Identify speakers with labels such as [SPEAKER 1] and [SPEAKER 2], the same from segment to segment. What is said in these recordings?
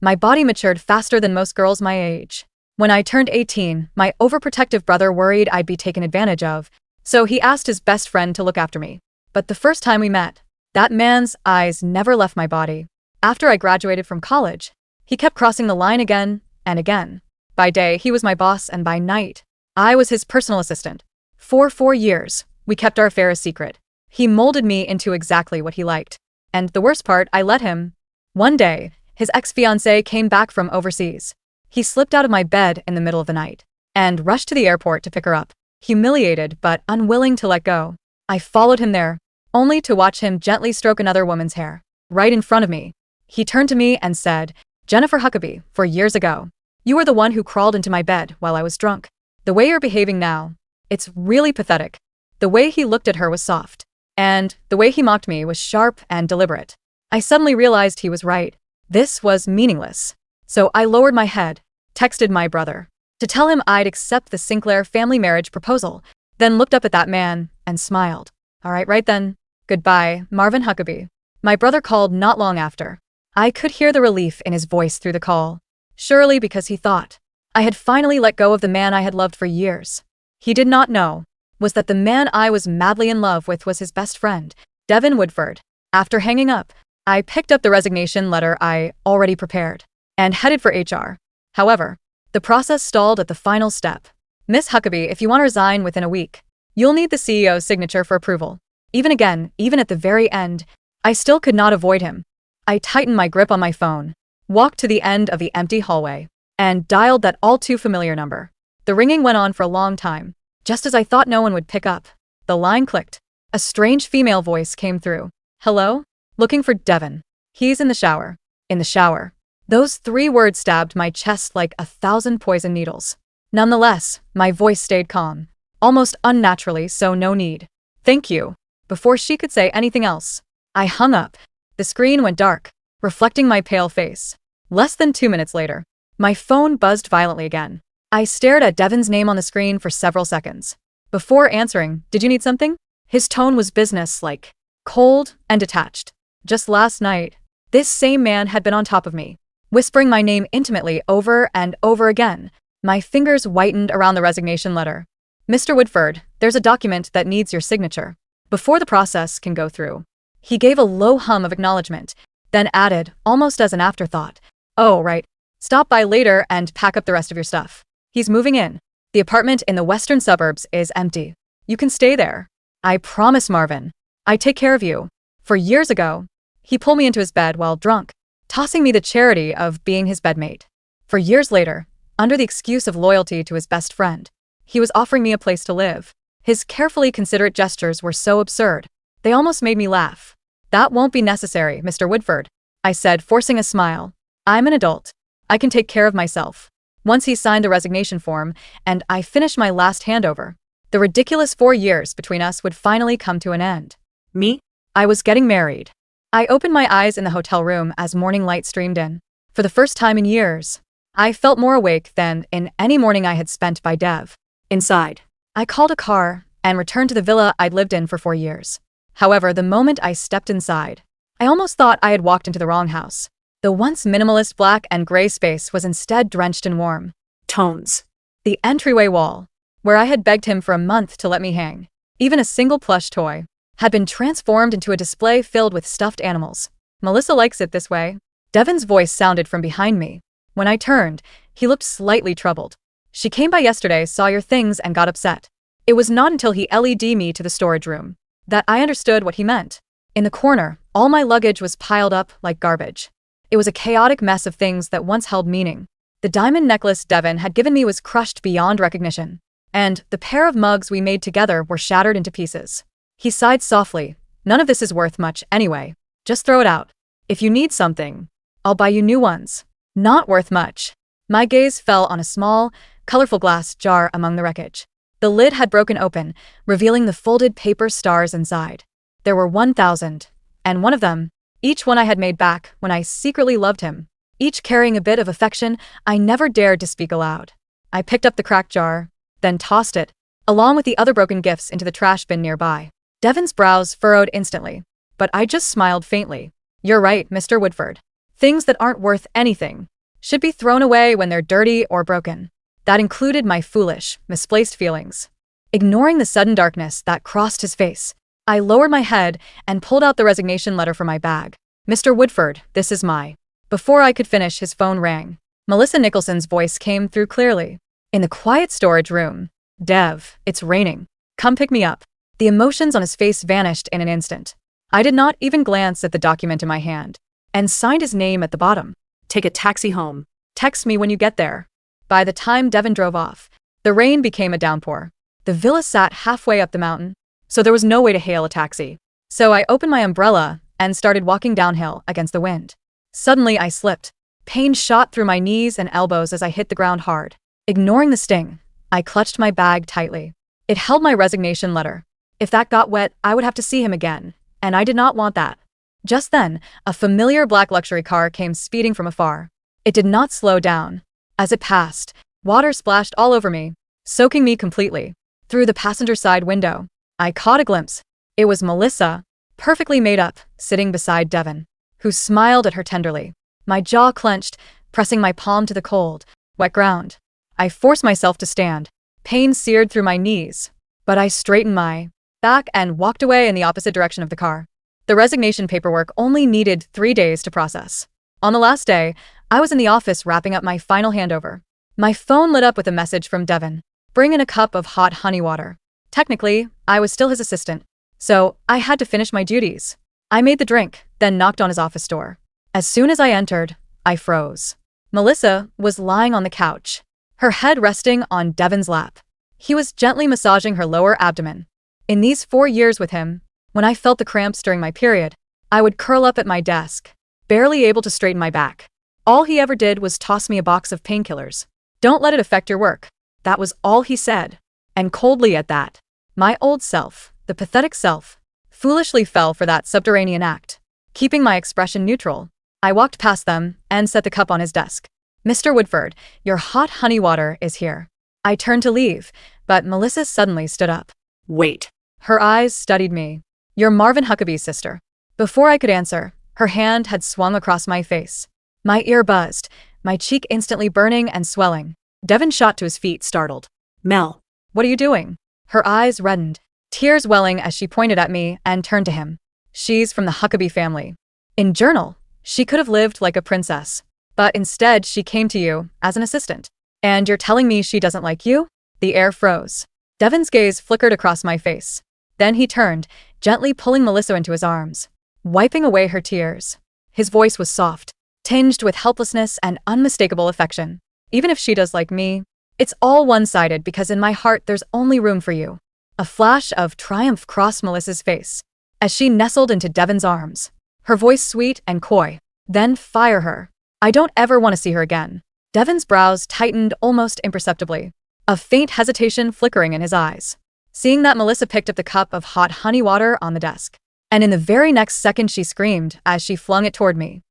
[SPEAKER 1] My body matured faster than most girls my age. When I turned 18, my overprotective brother worried I'd be taken advantage of, so he asked his best friend to look after me. But the first time we met, that man's eyes never left my body. After I graduated from college, he kept crossing the line again and again. By day, he was my boss, and by night, I was his personal assistant. For 4 years, we kept our affair a secret. He molded me into exactly what he liked. And the worst part, I let him. One day, his ex-fiance came back from overseas. He slipped out of my bed in the middle of the night and rushed to the airport to pick her up. Humiliated but unwilling to let go, I followed him there, only to watch him gently stroke another woman's hair, right in front of me. He turned to me and said, "Jennifer Huckaby, 4 years ago, you were the one who crawled into my bed while I was drunk. The way you're behaving now, it's really pathetic." The way he looked at her was soft, and the way he mocked me was sharp and deliberate. I suddenly realized he was right. This was meaningless. So I lowered my head, texted my brother to tell him I'd accept the Sinclair family marriage proposal, then looked up at that man and smiled. "All right then. Goodbye, Marvin Huckaby." My brother called not long after. I could hear the relief in his voice through the call, surely because he thought I had finally let go of the man I had loved for years. He did not know was that the man I was madly in love with was his best friend, Devon Woodford. After hanging up, I picked up the resignation letter I already prepared and headed for HR. However, the process stalled at the final step. "Miss Huckaby, if you want to resign within a week, you'll need the CEO's signature for approval." Even at the very end, I still could not avoid him. I tightened my grip on my phone, walked to the end of the empty hallway, and dialed that all-too familiar number. The ringing went on for a long time. Just as I thought no one would pick up, the line clicked. A strange female voice came through. "Hello? Looking for Devon. He's in the shower." In the shower. Those 3 words stabbed my chest like 1,000 poison needles. Nonetheless, my voice stayed calm, almost unnaturally, so no need. "Thank you." Before she could say anything else, I hung up. The screen went dark, reflecting my pale face. Less than 2 minutes later, my phone buzzed violently again. I stared at Devon's name on the screen for several seconds. Before answering, "Did you need something?" His tone was business-like, cold and detached. Just last night, this same man had been on top of me, whispering my name intimately over and over again. My fingers whitened around the resignation letter. "Mr. Woodford, there's a document that needs your signature before the process can go through." He gave a low hum of acknowledgement, then added, almost as an afterthought, "Oh, right. Stop by later and pack up the rest of your stuff. He's moving in. The apartment in the western suburbs is empty. You can stay there. I promise, Marvin. I take care of you." For years ago, he pulled me into his bed while drunk, tossing me the charity of being his bedmate. For years later, under the excuse of loyalty to his best friend, he was offering me a place to live. His carefully considerate gestures were so absurd, they almost made me laugh. "That won't be necessary, Mr. Woodford," I said, forcing a smile. "I'm an adult. I can take care of myself." Once he signed the resignation form, and I finished my last handover, the ridiculous 4 years between us would finally come to an end. Me? I was getting married. I opened my eyes in the hotel room as morning light streamed in. For the first time in years, I felt more awake than in any morning I had spent by Dev. Inside, I called a car and returned to the villa I'd lived in for 4 years. However, the moment I stepped inside, I almost thought I had walked into the wrong house. The once minimalist black and gray space was instead drenched in warm tones. The entryway wall, where I had begged him for a month to let me hang even a single plush toy, had been transformed into a display filled with stuffed animals. "Melissa likes it this way." Devon's voice sounded from behind me. When I turned, he looked slightly troubled. "She came by yesterday, saw your things, and got upset." It was not until he led me to the storage room that I understood what he meant. In the corner, all my luggage was piled up like garbage. It was a chaotic mess of things that once held meaning. The diamond necklace Devon had given me was crushed beyond recognition, and the pair of mugs we made together were shattered into pieces. He sighed softly. "None of this is worth much anyway. Just throw it out. If you need something, I'll buy you new ones." Not worth much. My gaze fell on a small, colorful glass jar among the wreckage. The lid had broken open, revealing the folded paper stars inside. There were 1,000, and one of them, each one I had made back when I secretly loved him, each carrying a bit of affection I never dared to speak aloud. I picked up the cracked jar, then tossed it, along with the other broken gifts, into the trash bin nearby. Devon's brows furrowed instantly, but I just smiled faintly. "You're right, Mr. Woodford. Things that aren't worth anything should be thrown away when they're dirty or broken. That included my foolish, misplaced feelings. Ignoring the sudden darkness that crossed his face, I lowered my head and pulled out the resignation letter from my bag. Mr. Woodford, this is my. Before I could finish, his phone rang. Melissa Nicholson's voice came through clearly. In the quiet storage room. Dev, it's raining. Come pick me up. The emotions on his face vanished in an instant. I did not even glance at the document in my hand, and signed his name at the bottom.
[SPEAKER 2] Take a taxi home.
[SPEAKER 1] Text me when you get there. By the time Devon drove off, the rain became a downpour. The villa sat halfway up the mountain, so there was no way to hail a taxi. So I opened my umbrella and started walking downhill against the wind. Suddenly I slipped. Pain shot through my knees and elbows as I hit the ground hard. Ignoring the sting, I clutched my bag tightly. It held my resignation letter. If that got wet, I would have to see him again, and I did not want that. Just then, a familiar black luxury car came speeding from afar. It did not slow down. As it passed, water splashed all over me, soaking me completely. Through the passenger side window, I caught a glimpse. It was Melissa, perfectly made up, sitting beside Devon, who smiled at her tenderly. My jaw clenched, pressing my palm to the cold, wet ground. I forced myself to stand. Pain seared through my knees, but I straightened my back and walked away in the opposite direction of the car. The resignation paperwork only needed 3 days to process. On the last day, I was in the office wrapping up my final handover. My phone lit up with a message from Devon. Bring in a cup of hot honey water. Technically, I was still his assistant, so I had to finish my duties. I made the drink, then knocked on his office door. As soon as I entered, I froze. Melissa was lying on the couch, her head resting on Devon's lap. He was gently massaging her lower abdomen. In these 4 years with him, when I felt the cramps during my period, I would curl up at my desk, barely able to straighten my back. All he ever did was toss me a box of painkillers. Don't let it affect your work. That was all he said. And coldly at that. My old self, the pathetic self, foolishly fell for that subterranean act. Keeping my expression neutral, I walked past them and set the cup on his desk. Mr. Woodford, your hot honey water is here. I turned to leave, but Melissa suddenly stood up.
[SPEAKER 2] Wait.
[SPEAKER 1] Her eyes studied me. You're Marvin Huckaby's sister. Before I could answer, her hand had swung across my face. My ear buzzed, my cheek instantly burning and swelling. Devon shot to his feet, startled.
[SPEAKER 2] Mel.
[SPEAKER 1] What are you doing? Her eyes reddened, tears welling as she pointed at me and turned to him. She's from the Huckaby family. In Journal, she could have lived like a princess, but instead she came to you as an assistant. And you're telling me she doesn't like you? The air froze. Devon's gaze flickered across my face. Then he turned, gently pulling Melissa into his arms, wiping away her tears. His voice was soft, tinged with helplessness and unmistakable affection. Even if she does like me, it's all one-sided because in my heart there's only room for you. A flash of triumph crossed Melissa's face as she nestled into Devon's arms, her voice sweet and coy. Then fire her. I don't ever want to see her again. Devon's brows tightened almost imperceptibly, a faint hesitation flickering in his eyes. Seeing that, Melissa picked up the cup of hot honey water on the desk, and in the very next second she screamed as she flung it toward me.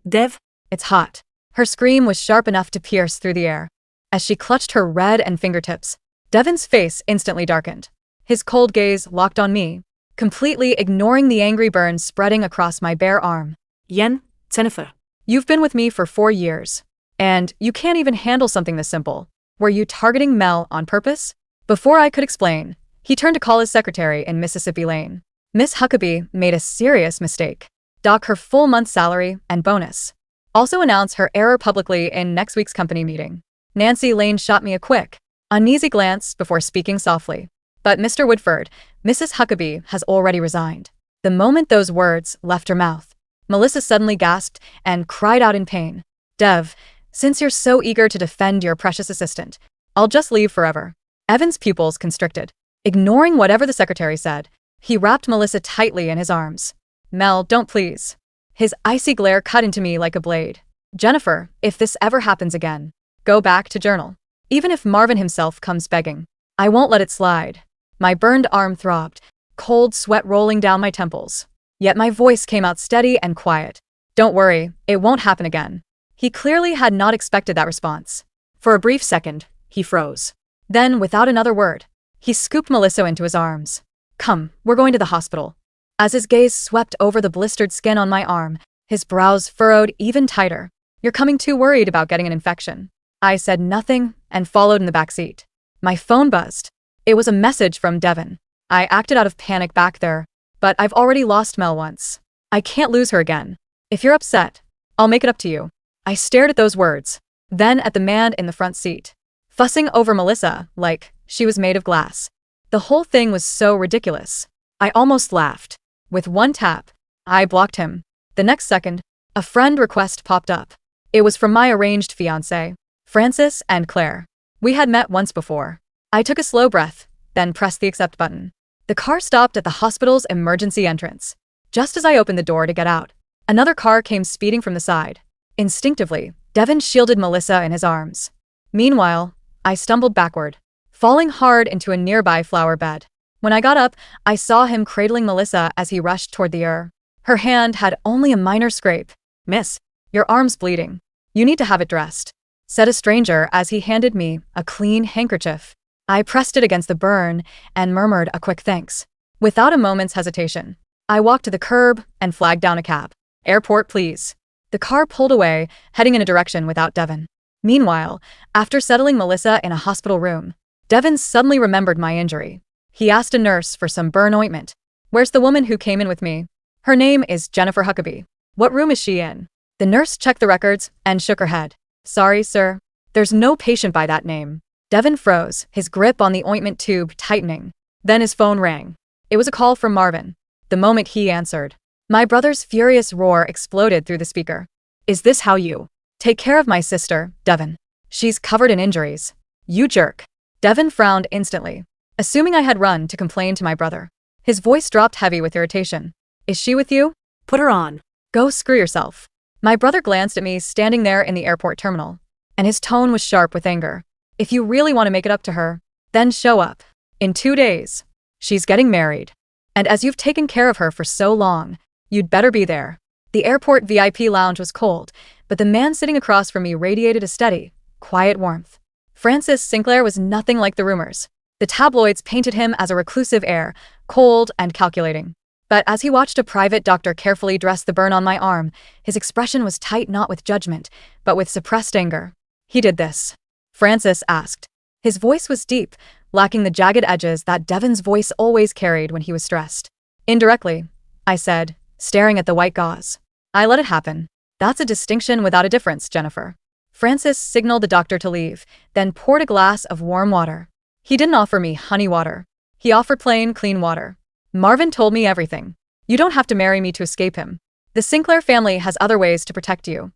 [SPEAKER 2] Dev?
[SPEAKER 1] It's hot. Her scream was sharp enough to pierce through the air. As she clutched her red and fingertips, Devon's face instantly darkened. His cold gaze locked on me, completely ignoring the angry burns spreading across my bare arm.
[SPEAKER 2] Yen, Jennifer.
[SPEAKER 1] You've been with me for 4 years, and you can't even handle something this simple. Were you targeting Mel on purpose? Before I could explain, he turned to call his secretary in Mississippi Lane. Miss Huckaby made a serious mistake. Dock her full month's salary and bonus. Also announce her error publicly in next week's company meeting. Nancy Lane shot me a quick, uneasy glance before speaking softly. But Mr. Woodford, Mrs. Huckaby has already resigned. The moment those words left her mouth, Melissa suddenly gasped and cried out in pain. Dev, since you're so eager to defend your precious assistant, I'll just leave forever. Evan's pupils constricted. Ignoring whatever the secretary said, he wrapped Melissa tightly in his arms. Mel, don't please. His icy glare cut into me like a blade. Jennifer, if this ever happens again, go back to Journal. Even if Marvin himself comes begging, I won't let it slide. My burned arm throbbed, cold sweat rolling down my temples. Yet my voice came out steady and quiet. Don't worry, it won't happen again. He clearly had not expected that response. For a brief second, he froze. Then, without another word, he scooped Melissa into his arms. Come, we're going to the hospital. As his gaze swept over the blistered skin on my arm, His brows furrowed even tighter. You're coming too worried about getting an infection. I said nothing and followed in the back seat. My phone buzzed. It was a message from Devon. I acted out of panic back there, but I've already lost Mel once. I can't lose her again. If you're upset, I'll make it up to you. I stared at those words, then at the man in the front seat, fussing over Melissa like she was made of glass. The whole thing was so ridiculous. I almost laughed. With one tap, I blocked him. The next second, a friend request popped up. It was from my arranged fiance, Francis and Claire. We had met once before. I took a slow breath, then pressed the accept button. The car stopped at the hospital's emergency entrance. Just as I opened the door to get out, another car came speeding from the side. Instinctively, Devon shielded Melissa in his arms. Meanwhile, I stumbled backward, falling hard into a nearby flower bed. When I got up, I saw him cradling Melissa as he rushed toward the ER. Her hand had only a minor scrape. "Miss, your arm's bleeding. You need to have it dressed," said a stranger as he handed me a clean handkerchief. I pressed it against the burn and murmured a quick thanks. Without a moment's hesitation, I walked to the curb and flagged down a cab. "Airport, please." The car pulled away, heading in a direction without Devon. Meanwhile, after settling Melissa in a hospital room, Devon suddenly remembered my injury. He asked a nurse for some burn ointment. "Where's the woman who came in with me?" "Her name is Jennifer Huckaby." "What room is she in?" The nurse checked the records and shook her head. "Sorry, sir. There's no patient by that name." Devon froze, his grip on the ointment tube tightening. Then his phone rang. It was a call from Marvin. The moment he answered, my brother's furious roar exploded through the speaker. "Is this how you take care of my sister, Devon? She's covered in injuries. You jerk." Devon frowned instantly, assuming I had run to complain to my brother. His voice dropped heavy with irritation. "Is she with you?
[SPEAKER 2] Put her on."
[SPEAKER 1] Go screw yourself." My brother glanced at me standing there in the airport terminal, and his tone was sharp with anger. "If you really want to make it up to her, then show up. In 2 days. She's getting married. And as you've taken care of her for so long, you'd better be there." The airport VIP lounge was cold, but the man sitting across from me radiated a steady, quiet warmth. Francis Sinclair was nothing like the rumors. The tabloids painted him as a reclusive heir, cold and calculating. But as he watched a private doctor carefully dress the burn on my arm, his expression was tight not with judgment, but with suppressed anger. "He did this?" Francis asked. His voice was deep, lacking the jagged edges that Devon's voice always carried when he was stressed. "Indirectly," I said, staring at the white gauze. "I let it happen." "That's a distinction without a difference, Jennifer." Francis signaled the doctor to leave, then poured a glass of warm water. He didn't offer me honey water. He offered plain, clean water. "Marvin told me everything. You don't have to marry me to escape him. The Sinclair family has other ways to protect you."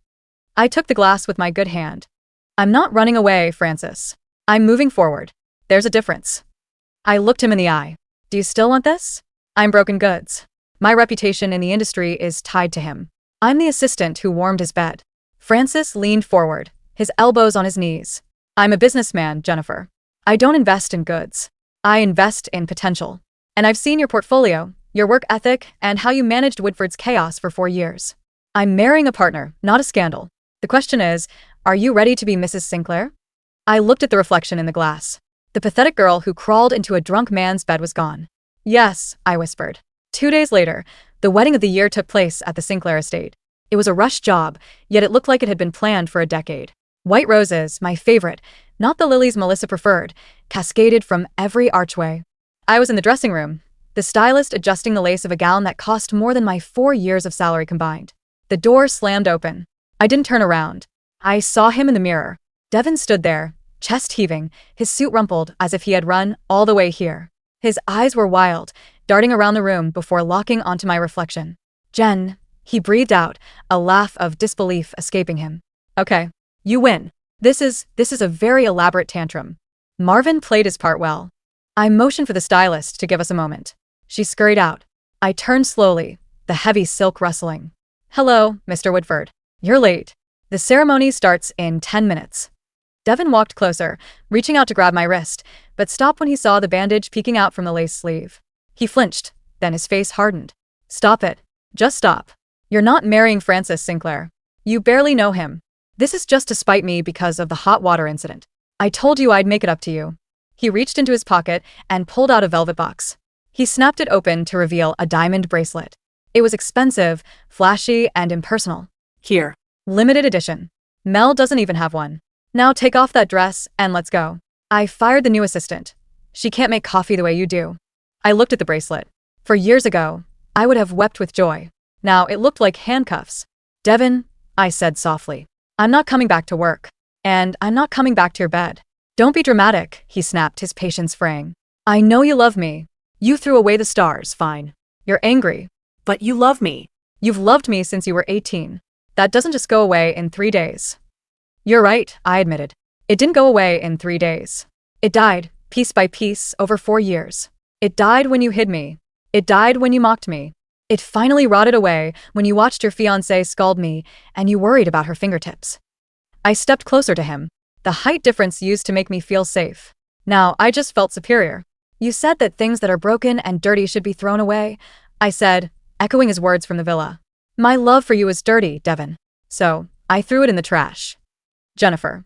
[SPEAKER 1] I took the glass with my good hand. "I'm not running away, Francis. I'm moving forward. There's a difference." I looked him in the eye. "Do you still want this?" "I'm broken goods. My reputation in the industry is tied to him. I'm the assistant who warmed his bed." Francis leaned forward, his elbows on his knees. "I'm a businessman, Jennifer. I don't invest in goods. I invest in potential. And I've seen your portfolio, your work ethic, and how you managed Woodford's chaos for 4 years. I'm marrying a partner, not a scandal. The question is, are you ready to be Mrs. Sinclair?" I looked at the reflection in the glass. The pathetic girl who crawled into a drunk man's bed was gone. "Yes," I whispered. 2 days later, the wedding of the year took place at the Sinclair estate. It was a rush job, yet it looked like it had been planned for a decade. White roses, my favorite, not the lilies Melissa preferred, cascaded from every archway. I was in the dressing room, the stylist adjusting the lace of a gown that cost more than my 4 years of salary combined. The door slammed open. I didn't turn around. I saw him in the mirror. Devon stood there, chest heaving, his suit rumpled as if he had run all the way here. His eyes were wild, darting around the room before locking onto my reflection. "Jen," he breathed out, a laugh of disbelief escaping him. "Okay, you win. This is a very elaborate tantrum." Marvin played his part well. I motioned for the stylist to give us a moment. She scurried out. I turned slowly, the heavy silk rustling. "Hello, Mr. Woodford. You're late. The ceremony starts in 10 minutes. Devon walked closer, reaching out to grab my wrist, but stopped when he saw the bandage peeking out from the lace sleeve. He flinched, then his face hardened. "Stop it. Just stop. You're not marrying Francis Sinclair. You barely know him. This is just to spite me because of the hot water incident. I told you I'd make it up to you." He reached into his pocket and pulled out a velvet box. He snapped it open to reveal a diamond bracelet. It was expensive, flashy, and impersonal.
[SPEAKER 2] Here.
[SPEAKER 1] Limited edition. Mel doesn't even have one. Now take off that dress and let's go. I fired the new assistant. She can't make coffee the way you do. I looked at the bracelet. For years ago, I would have wept with joy. Now it looked like handcuffs. Devon, I said softly. I'm not coming back to work. And I'm not coming back to your bed. Don't be dramatic, he snapped, his patience fraying. I know you love me. You threw away the stars, fine. You're angry.
[SPEAKER 2] But you love me.
[SPEAKER 1] You've loved me since you were 18. That doesn't just go away in 3 days. You're right, I admitted. It didn't go away in 3 days. It died, piece by piece, over 4 years. It died when you hid me. It died when you mocked me. It finally rotted away when you watched your fiance scald me and you worried about her fingertips. I stepped closer to him. The height difference used to make me feel safe. Now I just felt superior. You said that things that are broken and dirty should be thrown away, I said, echoing his words from the villa. My love for you is dirty, Devon. So, I threw it in the trash. Jennifer.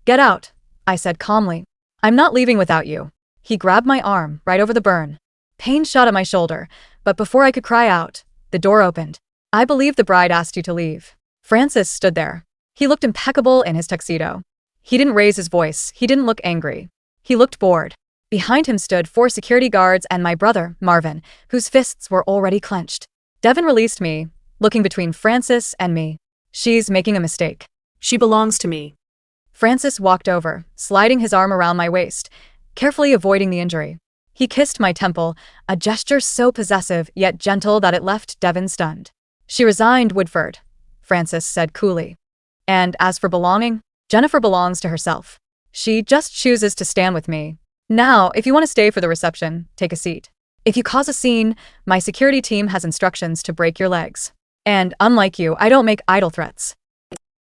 [SPEAKER 1] Get out, I said calmly. I'm not leaving without you. He grabbed my arm, right over the burn. Pain shot at my shoulder, but before I could cry out, the door opened. I believe the bride asked you to leave. Francis stood there. He looked impeccable in his tuxedo. He didn't raise his voice, he didn't look angry. He looked bored. Behind him stood 4 security guards and my brother, Marvin, whose fists were already clenched. Devon released me, looking between Francis and me. She's making a mistake.
[SPEAKER 2] She belongs to me.
[SPEAKER 1] Francis walked over, sliding his arm around my waist, carefully avoiding the injury. He kissed my temple, a gesture so possessive yet gentle that it left Devon stunned. She resigned, Woodford, Francis said coolly. And as for belonging, Jennifer belongs to herself. She just chooses to stand with me. Now, if you want to stay for the reception, take a seat. If you cause a scene, my security team has instructions to break your legs. And unlike you, I don't make idle threats.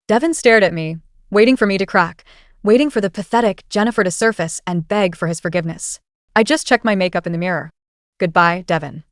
[SPEAKER 1] Devon stared at me, waiting for me to crack, waiting for the pathetic Jennifer to surface and beg for his forgiveness. I just checked my makeup in the mirror. Goodbye, Devon.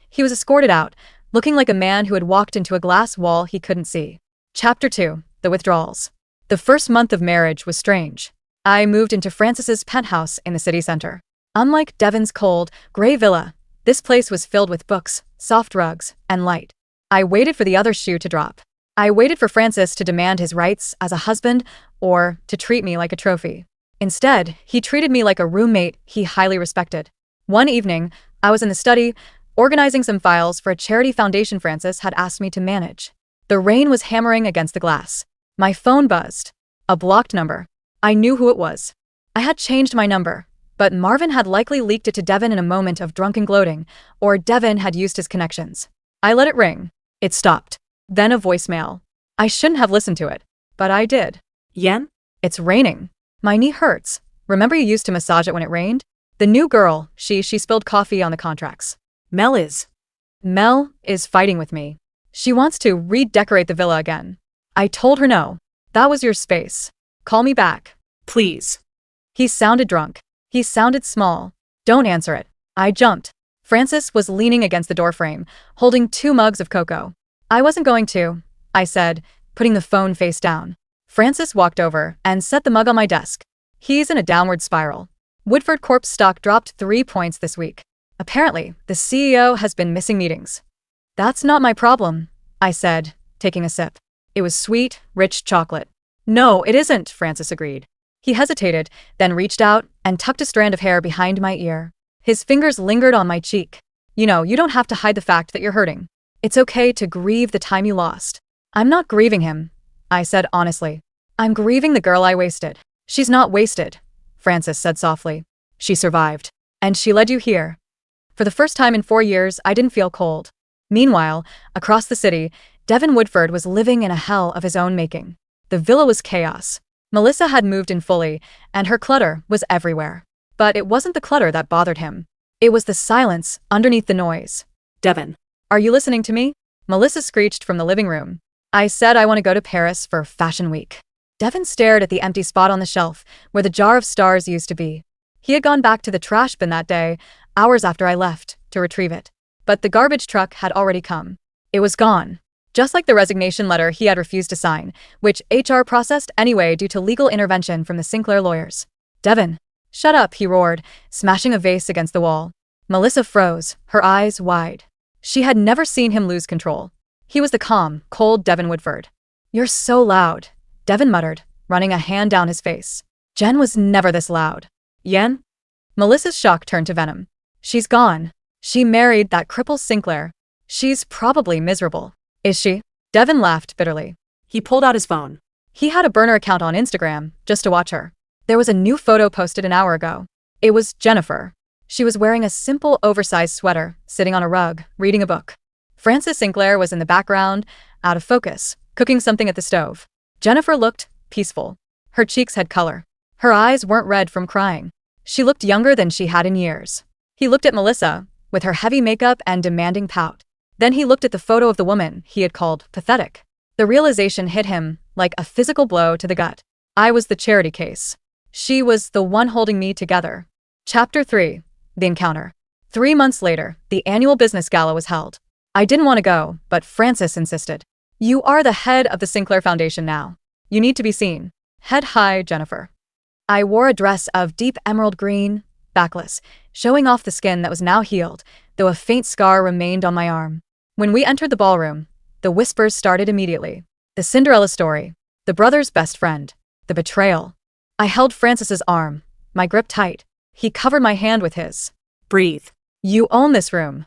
[SPEAKER 1] He was escorted out, looking like a man who had walked into a glass wall he couldn't see. Chapter 2. The Withdrawals. The first month of marriage was strange. I moved into Francis's penthouse in the city center. Unlike Devon's cold, gray villa, this place was filled with books, soft rugs, and light. I waited for the other shoe to drop. I waited for Francis to demand his rights as a husband or to treat me like a trophy. Instead, he treated me like a roommate he highly respected. One evening, I was in the study, organizing some files for a charity foundation Francis had asked me to manage. The rain was hammering against the glass. My phone buzzed. A blocked number. I knew who it was. I had changed my number, but Marvin had likely leaked it to Devon in a moment of drunken gloating, or Devon had used his connections. I let it ring. It stopped. Then a voicemail. I shouldn't have listened to it, but I did.
[SPEAKER 2] Yen?
[SPEAKER 1] It's raining. My knee hurts. Remember you used to massage it when it rained? The new girl, she spilled coffee on the contracts.
[SPEAKER 2] Mel is
[SPEAKER 1] fighting with me. She wants to redecorate the villa again. I told her no. That was your space. Call me back.
[SPEAKER 2] Please.
[SPEAKER 1] He sounded drunk. He sounded small. Don't answer it. I jumped. Francis was leaning against the doorframe, holding 2 mugs of cocoa. I wasn't going to, I said, putting the phone face down. Francis walked over and set the mug on my desk. He's in a downward spiral. Woodford Corp's stock dropped 3 points this week. Apparently, the CEO has been missing meetings. That's not my problem, I said, taking a sip. It was sweet, rich chocolate. No, it isn't, Francis agreed. He hesitated, then reached out and tucked a strand of hair behind my ear. His fingers lingered on my cheek. You know, you don't have to hide the fact that you're hurting. It's okay to grieve the time you lost. I'm not grieving him, I said honestly. I'm grieving the girl I wasted. She's not wasted, Francis said softly. She survived. And she led you here. For the first time in 4 years, I didn't feel cold. Meanwhile, across the city, Devon Woodford was living in a hell of his own making. The villa was chaos. Melissa had moved in fully, and her clutter was everywhere. But it wasn't the clutter that bothered him. It was the silence underneath the noise.
[SPEAKER 2] Devon.
[SPEAKER 1] Are you listening to me? Melissa screeched from the living room. I said I want to go to Paris for Fashion Week. Devon stared at the empty spot on the shelf where the jar of stars used to be. He had gone back to the trash bin that day, hours after I left, to retrieve it. But the garbage truck had already come. It was gone. Just like the resignation letter he had refused to sign, which HR processed anyway due to legal intervention from the Sinclair lawyers. Devon. Shut up, he roared, smashing a vase against the wall. Melissa froze, her eyes wide. She had never seen him lose control. He was the calm, cold Devon Woodford. "You're so loud," Devon muttered, running a hand down his face. Jen was never this loud. "Yen?" Melissa's shock turned to venom. "She's gone. She married that cripple Sinclair. She's probably miserable." "Is she?" Devon laughed bitterly.
[SPEAKER 2] He pulled out his phone.
[SPEAKER 1] He had a burner account on Instagram, just to watch her. There was a new photo posted an hour ago. It was Jennifer. She was wearing a simple, oversized sweater, sitting on a rug, reading a book. Francis Sinclair was in the background, out of focus, cooking something at the stove. Jennifer looked peaceful. Her cheeks had color. Her eyes weren't red from crying. She looked younger than she had in years. He looked at Melissa, with her heavy makeup and demanding pout. Then he looked at the photo of the woman he had called pathetic. The realization hit him like a physical blow to the gut. I was the charity case. She was the one holding me together. Chapter 3. The Encounter. 3 months later, the annual business gala was held. I didn't want to go, but Francis insisted. "You are the head of the Sinclair Foundation now. You need to be seen. Head high, Jennifer." I wore a dress of deep emerald green, backless, showing off the skin that was now healed, though a faint scar remained on my arm. When we entered the ballroom, the whispers started immediately. The Cinderella story, the brother's best friend, the betrayal. I held Francis's arm, my grip tight. He covered my hand with his.
[SPEAKER 2] "Breathe."
[SPEAKER 1] "You own this room."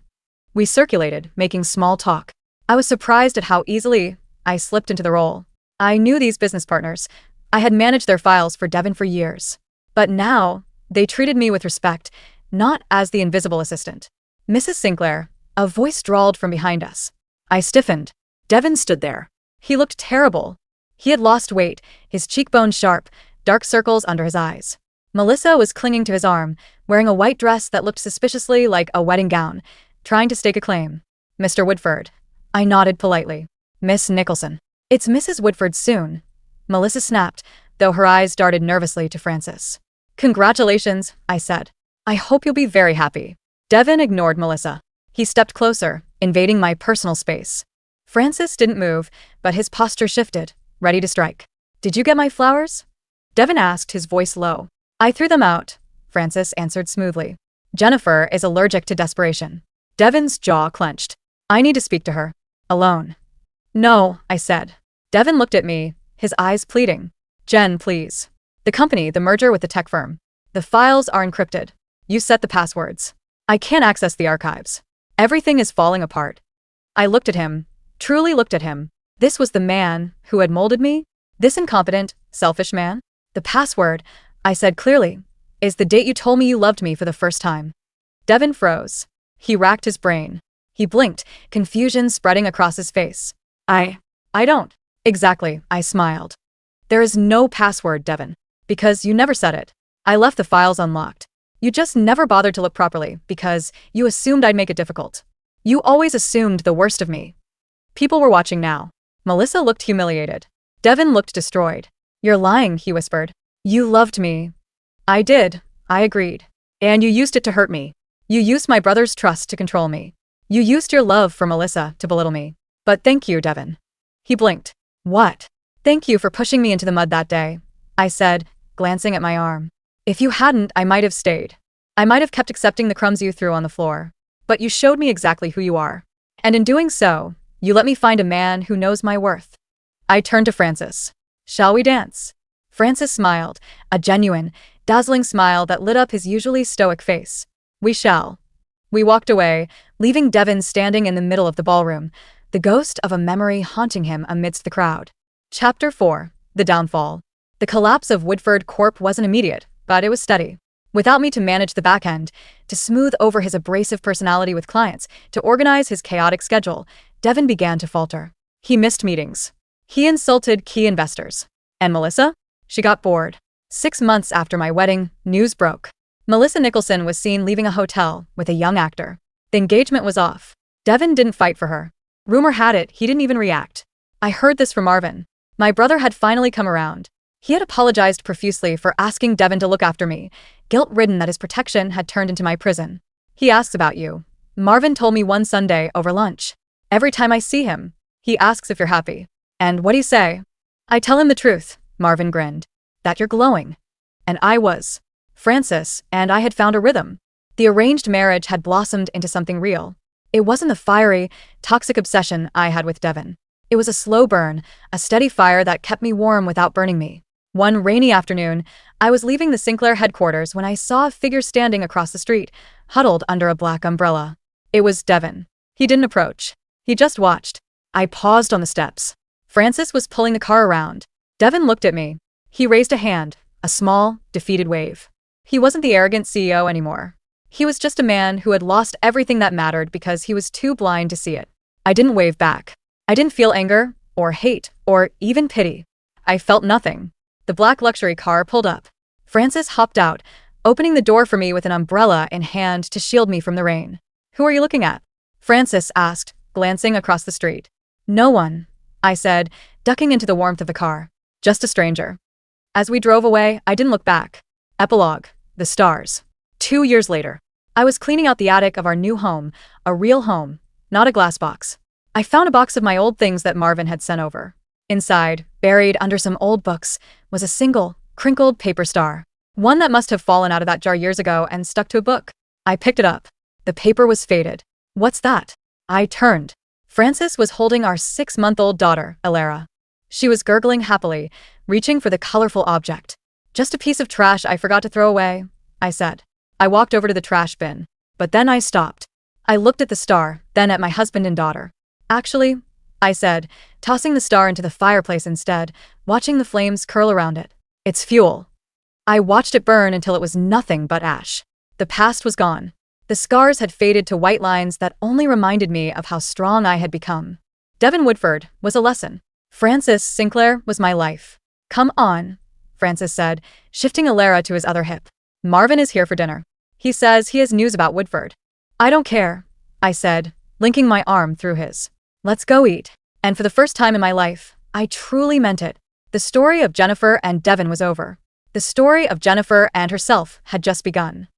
[SPEAKER 1] We circulated, making small talk. I was surprised at how easily I slipped into the role. I knew these business partners. I had managed their files for Devon for years. But now, they treated me with respect, not as the invisible assistant. "Mrs. Sinclair," a voice drawled from behind us. I stiffened.
[SPEAKER 2] Devon stood there.
[SPEAKER 1] He looked terrible. He had lost weight, his cheekbones sharp, dark circles under his eyes. Melissa was clinging to his arm, wearing a white dress that looked suspiciously like a wedding gown, trying to stake a claim. "Mr. Woodford." I nodded politely. "Miss Nicholson." "It's Mrs. Woodford soon." Melissa snapped, though her eyes darted nervously to Francis. "Congratulations," I said. "I hope you'll be very happy." Devon ignored Melissa. He stepped closer, invading my personal space. Francis didn't move, but his posture shifted, ready to strike. "Did you get my flowers?" Devon asked, his voice low. "I threw them out," Francis answered smoothly. "Jennifer is allergic to desperation." Devon's jaw clenched. "I need to speak to her. Alone." "No," I said. Devon looked at me, his eyes pleading. "Jen, please. The company, the merger with the tech firm. The files are encrypted. You set the passwords. I can't access the archives. Everything is falling apart." I looked at him, truly looked at him. This was the man who had molded me? This incompetent, selfish man? "The password," I said clearly, "is the date you told me you loved me for the first time." Devon froze. He racked his brain. He blinked, confusion spreading across his face. I don't." "Exactly," I smiled. "There is no password, Devon. Because you never said it. I left the files unlocked. You just never bothered to look properly because you assumed I'd make it difficult. You always assumed the worst of me." People were watching now. Melissa looked humiliated. Devon looked destroyed. "You're lying," he whispered. "You loved me." "I did," I agreed. "And you used it to hurt me. You used my brother's trust to control me. You used your love for Melissa to belittle me. But thank you, Devon." He blinked. "What?" "Thank you for pushing me into the mud that day," I said, glancing at my arm. "If you hadn't, I might have stayed. I might have kept accepting the crumbs you threw on the floor. But you showed me exactly who you are. And in doing so, you let me find a man who knows my worth." I turned to Francis. "Shall we dance?" Francis smiled, a genuine, dazzling smile that lit up his usually stoic face. "We shall." We walked away, leaving Devon standing in the middle of the ballroom, the ghost of a memory haunting him amidst the crowd. Chapter 4. The Downfall. The collapse of Woodford Corp wasn't immediate, but it was steady. Without me to manage the back end, to smooth over his abrasive personality with clients, to organize his chaotic schedule, Devon began to falter. He missed meetings. He insulted key investors. And Melissa? She got bored. 6 months after my wedding, news broke. Melissa Nicholson was seen leaving a hotel with a young actor. The engagement was off. Devon didn't fight for her. Rumor had it he didn't even react. I heard this from Marvin. My brother had finally come around. He had apologized profusely for asking Devon to look after me, guilt-ridden that his protection had turned into my prison. "He asks about you," Marvin told me one Sunday over lunch. "Every time I see him, he asks if you're happy." "And what'd he say?" "I tell him the truth," Marvin grinned. "That you're glowing." And I was. Francis and I had found a rhythm. The arranged marriage had blossomed into something real. It wasn't the fiery, toxic obsession I had with Devon. It was a slow burn, a steady fire that kept me warm without burning me. One rainy afternoon, I was leaving the Sinclair headquarters when I saw a figure standing across the street, huddled under a black umbrella. It was Devon. He didn't approach. He just watched. I paused on the steps. Francis was pulling the car around. Devon looked at me. He raised a hand, a small, defeated wave. He wasn't the arrogant CEO anymore. He was just a man who had lost everything that mattered because he was too blind to see it. I didn't wave back. I didn't feel anger, or hate, or even pity. I felt nothing. The black luxury car pulled up. Francis hopped out, opening the door for me with an umbrella in hand to shield me from the rain. "Who are you looking at?" Francis asked, glancing across the street. "No one," I said, ducking into the warmth of the car. "Just a stranger." As we drove away, I didn't look back. Epilogue. The stars. 2 years later. I was cleaning out the attic of our new home, a real home, not a glass box. I found a box of my old things that Marvin had sent over. Inside, buried under some old books, was a single, crinkled paper star. One that must have fallen out of that jar years ago and stuck to a book. I picked it up. The paper was faded. "What's that?" I turned. Francis was holding our 6-month-old daughter, Alara. She was gurgling happily, reaching for the colorful object. "Just a piece of trash I forgot to throw away," I said. I walked over to the trash bin. But then I stopped. I looked at the star, then at my husband and daughter. "Actually," I said, tossing the star into the fireplace instead, watching the flames curl around it. "It's fuel." I watched it burn until it was nothing but ash. The past was gone. The scars had faded to white lines that only reminded me of how strong I had become. Devon Woodford was a lesson. Francis Sinclair was my life. "Come on," Francis said, shifting Alara to his other hip. "Marvin is here for dinner. He says he has news about Woodford." "I don't care," I said, linking my arm through his. "Let's go eat." And for the first time in my life, I truly meant it. The story of Jennifer and Devon was over. The story of Jennifer and herself had just begun.